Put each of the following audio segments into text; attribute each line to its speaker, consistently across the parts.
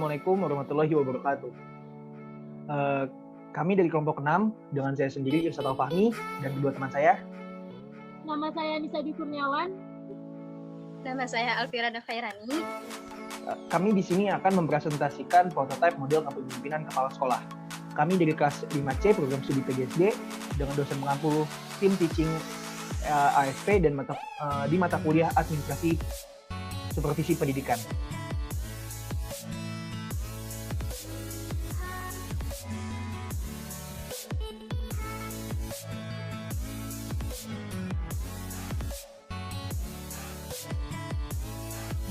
Speaker 1: Assalamualaikum warahmatullahi wabarakatuh. Eh, Kami dari kelompok 6 dengan saya sendiri Irsyad Al-Fahmi dan kedua teman saya.
Speaker 2: Nama saya Nisa Dwi Kurniawan.
Speaker 3: Nama saya Alfira Khairani.
Speaker 1: Kami di sini akan mempresentasikan prototipe model kepemimpinan kepala sekolah. Kami dari kelas 5C program studi PGSD dengan dosen pengampu tim teaching ASP dan di mata kuliah administrasi supervisi pendidikan.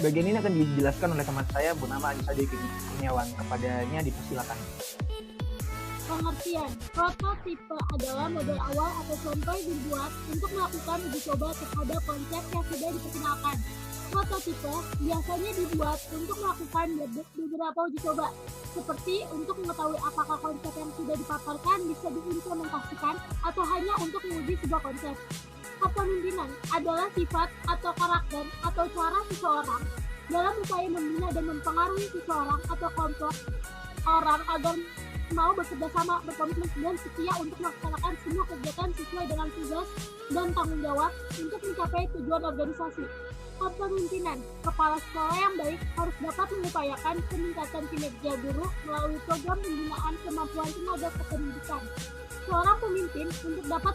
Speaker 1: Bagian ini akan dijelaskan oleh teman saya bernama Nisa Dwi Kurniawan. Kepadanya dipersilakan.
Speaker 2: Pengertian, prototipe adalah model awal atau contoh yang dibuat untuk melakukan uji coba terhadap konsep yang sudah diperkenalkan. Prototipe biasanya dibuat untuk melakukan beberapa uji coba, seperti untuk mengetahui apakah konsep yang sudah dipaparkan bisa diimplementasikan atau hanya untuk menguji sebuah konsep. Kepemimpinan adalah sifat atau karakter atau cara seseorang dalam upaya membina dan mempengaruhi seseorang atau kelompok orang agar mau bekerja sama, berkomitmen dan setia untuk melaksanakan semua kegiatan sesuai dengan tugas dan tanggung jawab untuk mencapai tujuan organisasi. Kepemimpinan, kepala sekolah yang baik harus dapat mengupayakan peningkatan kinerja guru melalui program pembinaan kemampuan tenaga kependidikan. Seorang pemimpin untuk dapat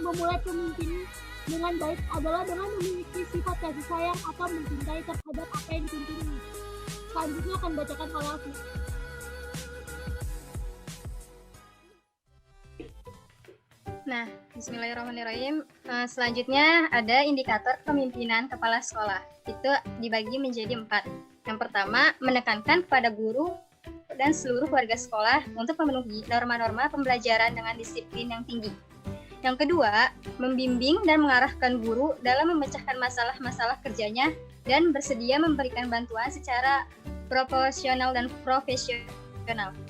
Speaker 2: memulai pemimpin dengan baik adalah dengan memiliki sifat kasih sayang atau mencintai terhadap apa yang dipimpinnya. Selanjutnya akan dibacakan oleh Alfi.
Speaker 3: Nah, bismillahirrahmanirrahim. Selanjutnya ada indikator kepemimpinan kepala sekolah. Itu dibagi menjadi 4. Yang pertama, menekankan kepada guru dan seluruh warga sekolah untuk memenuhi norma-norma pembelajaran dengan disiplin yang tinggi. Yang kedua, membimbing dan mengarahkan guru dalam memecahkan masalah-masalah kerjanya dan bersedia memberikan bantuan secara proporsional dan profesional.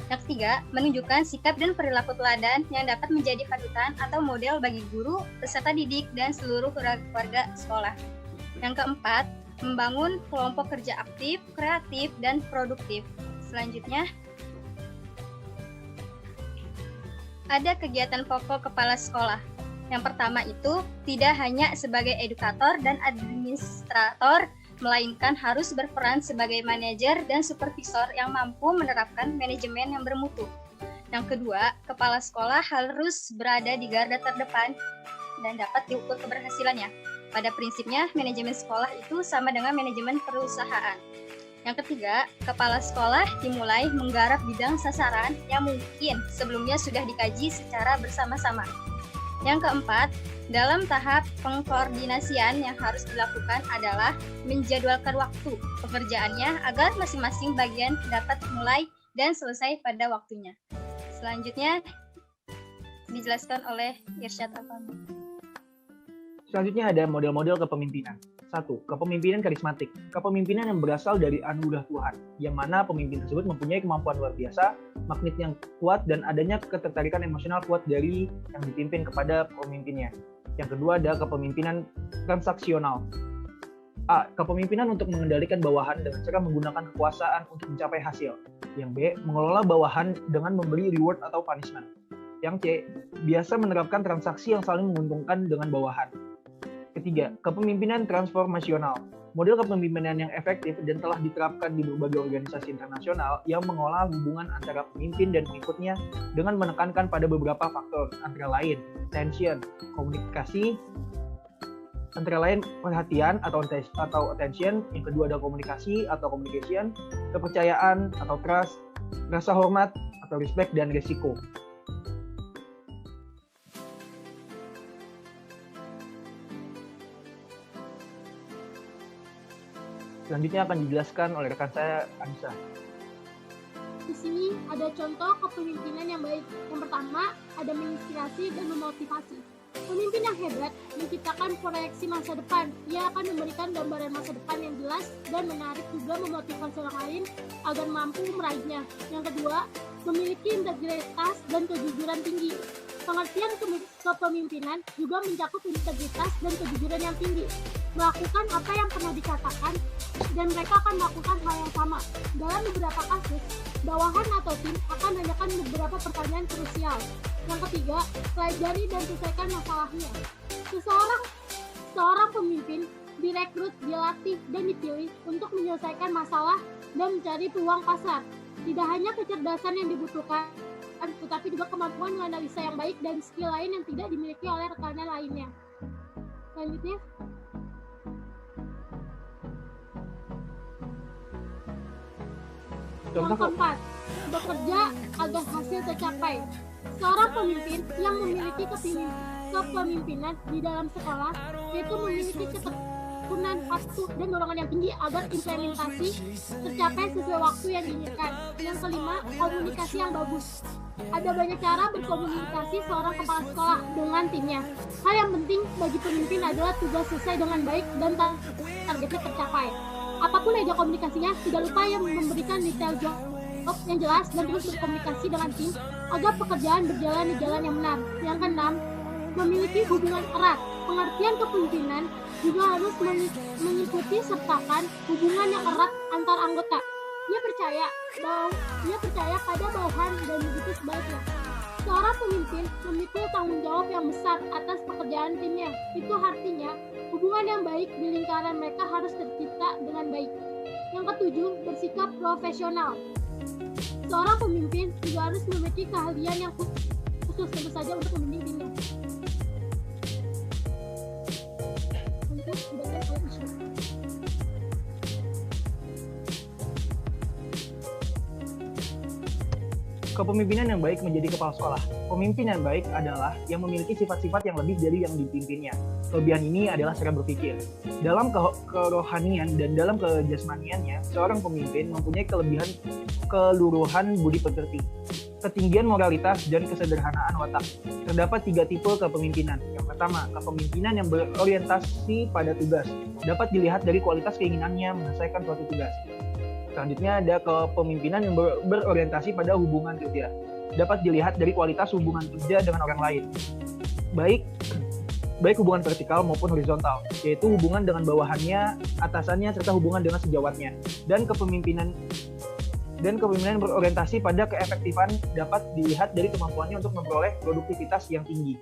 Speaker 3: Yang ketiga, menunjukkan sikap dan perilaku teladan yang dapat menjadi panutan atau model bagi guru, peserta didik, dan seluruh warga sekolah. Yang keempat, membangun kelompok kerja aktif, kreatif, dan produktif. Selanjutnya, ada kegiatan pokok kepala sekolah. Yang pertama itu tidak hanya sebagai edukator dan administrator, melainkan harus berperan sebagai manajer dan supervisor yang mampu menerapkan manajemen yang bermutu. Yang kedua, kepala sekolah harus berada di garda terdepan dan dapat diukur keberhasilannya. Pada prinsipnya, manajemen sekolah itu sama dengan manajemen perusahaan. Yang ketiga, kepala sekolah dimulai menggarap bidang sasaran yang mungkin sebelumnya sudah dikaji secara bersama-sama. Yang keempat, dalam tahap pengkoordinasian yang harus dilakukan adalah menjadwalkan waktu pekerjaannya agar masing-masing bagian dapat mulai dan selesai pada waktunya. Selanjutnya dijelaskan oleh Irsyad Al-Fahmi.
Speaker 1: Selanjutnya ada model-model kepemimpinan. 1. Kepemimpinan karismatik. Kepemimpinan yang berasal dari anugerah Tuhan, yang mana pemimpin tersebut mempunyai kemampuan luar biasa, magnet yang kuat, dan adanya ketertarikan emosional kuat dari yang dipimpin kepada pemimpinnya. Yang kedua ada kepemimpinan transaksional. A. Kepemimpinan untuk mengendalikan bawahan dengan cara menggunakan kekuasaan untuk mencapai hasil. Yang B. Mengelola bawahan dengan memberi reward atau punishment. Yang C. Biasa menerapkan transaksi yang saling menguntungkan dengan bawahan. Ketiga, kepemimpinan transformasional. Model kepemimpinan yang efektif dan telah diterapkan di berbagai organisasi internasional yang mengolah hubungan antara pemimpin dan pengikutnya dengan menekankan pada beberapa faktor, antara lain attention, komunikasi, antara lain perhatian atau attention, yang kedua ada komunikasi atau communication, kepercayaan atau trust, rasa hormat atau respect, dan resiko. Selanjutnya akan dijelaskan oleh rekan saya, Anissa.
Speaker 2: Di sini ada contoh kepemimpinan yang baik. Yang pertama, ada menginspirasi dan memotivasi. Pemimpin yang hebat menciptakan proyeksi masa depan. Ia akan memberikan gambaran masa depan yang jelas dan menarik, juga memotivasi orang lain agar mampu meraihnya. Yang kedua, memiliki integritas dan kejujuran tinggi. Pengertian kepemimpinan juga mencakup integritas dan kejujuran yang tinggi. Melakukan apa yang pernah dikatakan dan mereka akan melakukan hal yang sama. Dalam beberapa kasus, bawahan atau tim akan menanyakan beberapa pertanyaan krusial. Yang ketiga, pelajari dan selesaikan masalahnya. Seorang pemimpin direkrut, dilatih, dan dipilih untuk menyelesaikan masalah dan mencari peluang pasar. Tidak hanya kecerdasan yang dibutuhkan, tetapi juga kemampuan menganalisa yang baik dan skill lain yang tidak dimiliki oleh rekan lainnya. Selanjutnya, yang keempat, bekerja agar hasil tercapai. Seorang pemimpin yang memiliki kepemimpinan di dalam sekolah, yaitu memiliki ketekunan waktu dan dorongan yang tinggi agar implementasi tercapai sesuai waktu yang diinginkan. Yang kelima, komunikasi yang bagus. Ada banyak cara berkomunikasi seorang kepala sekolah dengan timnya. Hal yang penting bagi pemimpin adalah tugas selesai dengan baik dan targetnya tercapai. Apapun media komunikasinya, tidak lupa yang memberikan detail job yang jelas dan terus berkomunikasi dengan tim agar pekerjaan berjalan di jalan yang benar. Yang keenam, memiliki hubungan erat. Pengertian kepemimpinan juga harus mengikuti sertakan hubungan yang erat antar anggota. Dia percaya pada bawahan dan begitu sebaliknya. Seorang pemimpin memikul tanggung jawab yang besar atas pekerjaan timnya. Itu artinya hubungan yang baik di lingkaran mereka harus tercipta dengan baik. Yang ketujuh, bersikap profesional. Seorang pemimpin juga harus memiliki keahlian yang khusus tentu saja untuk memimpin timnya.
Speaker 1: Kepemimpinan yang baik menjadi kepala sekolah. Pemimpin yang baik adalah yang memiliki sifat-sifat yang lebih dari yang dipimpinnya. Kelebihan ini adalah cara berpikir. Dalam kerohanian dan dalam kejasmaniannya, seorang pemimpin mempunyai keluruhan budi pekerti, ketinggian moralitas, dan kesederhanaan watak. Terdapat 3 tipe kepemimpinan. Yang pertama, kepemimpinan yang berorientasi pada tugas. Dapat dilihat dari kualitas keinginannya menyelesaikan suatu tugas. Selanjutnya ada kepemimpinan yang berorientasi pada hubungan kerja. Dapat dilihat dari kualitas hubungan kerja dengan orang lain. Baik hubungan vertikal maupun horizontal, yaitu hubungan dengan bawahannya, atasannya, serta hubungan dengan sejawatnya. Dan kepemimpinan berorientasi pada keefektifan dapat dilihat dari kemampuannya untuk memperoleh produktivitas yang tinggi.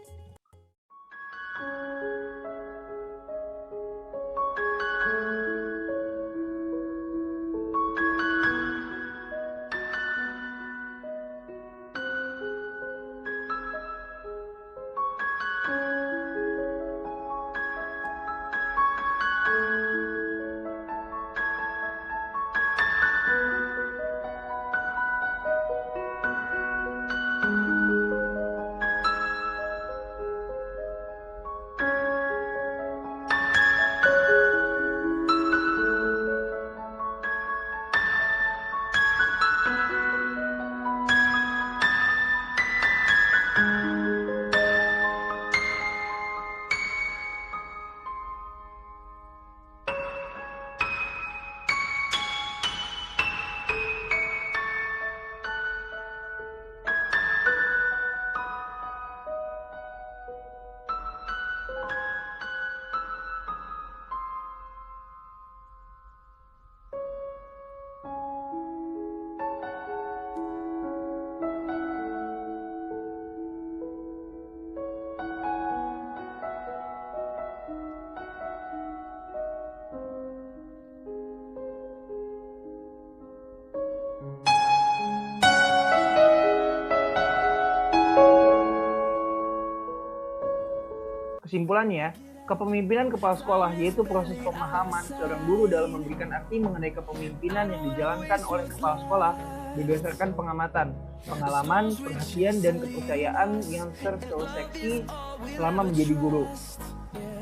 Speaker 1: Kesimpulannya, kepemimpinan kepala sekolah yaitu proses pemahaman seorang guru dalam memberikan arti mengenai kepemimpinan yang dijalankan oleh kepala sekolah berdasarkan pengamatan, pengalaman, perhatian, dan kepercayaan yang terseleksi selama menjadi guru.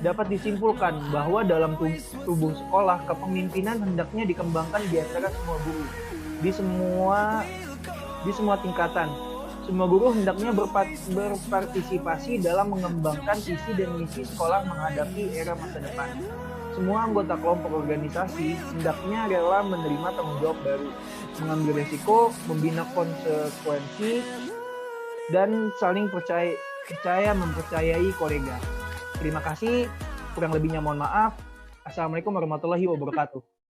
Speaker 1: Dapat disimpulkan bahwa dalam tubuh sekolah, kepemimpinan hendaknya dikembangkan di antara semua guru, di semua tingkatan. Semua guru hendaknya berpartisipasi dalam mengembangkan visi dan misi sekolah menghadapi era masa depan. Semua anggota kelompok organisasi hendaknya rela menerima tanggung jawab baru, mengambil risiko, membina konsekuensi, dan saling mempercayai kolega. Terima kasih, kurang lebihnya mohon maaf. Assalamualaikum warahmatullahi wabarakatuh.